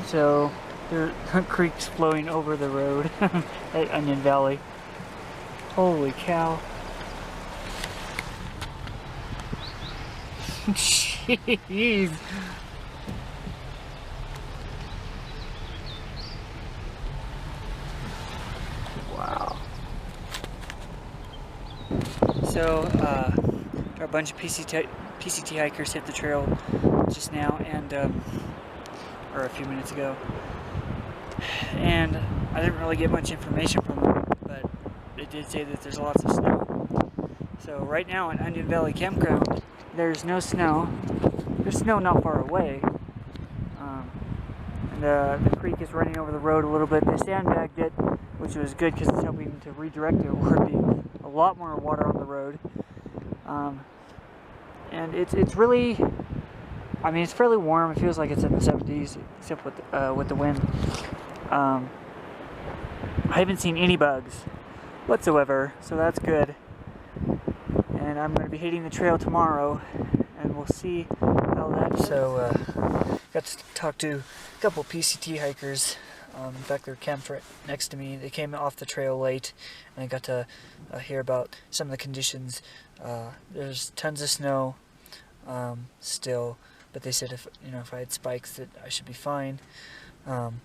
So there are creeks flowing over the road at Onion Valley. Holy cow. Jeez. Wow. So, a bunch of PCT hikers hit the trail just now, and or a few minutes ago, and I didn't really get much information from them, but they did say that there's lots of snow. So right now at Onion Valley Campground, there's no snow. There's snow not far away, and the creek is running over the road a little bit. They sandbagged it, which was good because it's helping to redirect it, or it'd be a lot more water on the road. And it's really, I mean, it's fairly warm. It feels like it's in the 70s, except with the wind. I haven't seen any bugs whatsoever, so that's good. And I'm going to be hitting the trail tomorrow, and we'll see how that goes. So, got to talk to a couple PCT hikers. In fact, they're camped right next to me. They came off the trail late, and I got to hear about some of the conditions. There's tons of snow still, but they said if I had spikes that I should be fine. And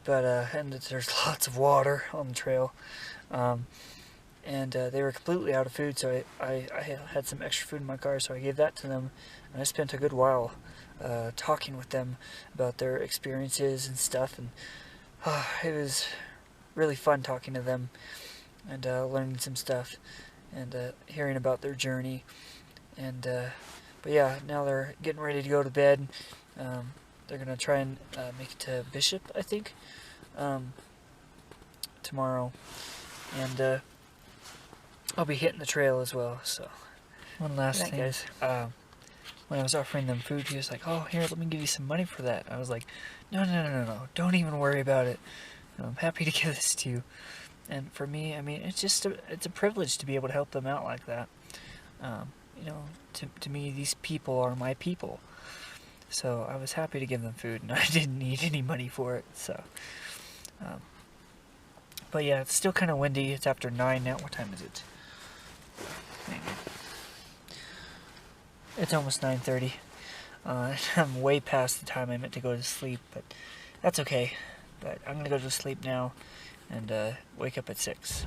that there's lots of water on the trail. And they were completely out of food, so I had some extra food in my car, so I gave that to them, and I spent a good while talking with them about their experiences and stuff, and it was really fun talking to them and learning some stuff and hearing about their journey. And but yeah, now they're getting ready to go to bed. They're gonna try and make it to Bishop, I think, tomorrow, and I'll be hitting the trail as well. So one last thing, guys. When I was offering them food, he was like, "Oh, here, let me give you some money for that." I was like, "No, don't even worry about it. I'm happy to give this to you." And for me, I mean, it's a privilege to be able to help them out like that. To me, these people are my people. So I was happy to give them food, and I didn't need any money for it. So, but yeah, it's still kind of windy. It's after 9 now. What time is it? It's almost 9:30. I'm way past the time I meant to go to sleep, but that's okay. But I'm gonna go to sleep now and wake up at 6.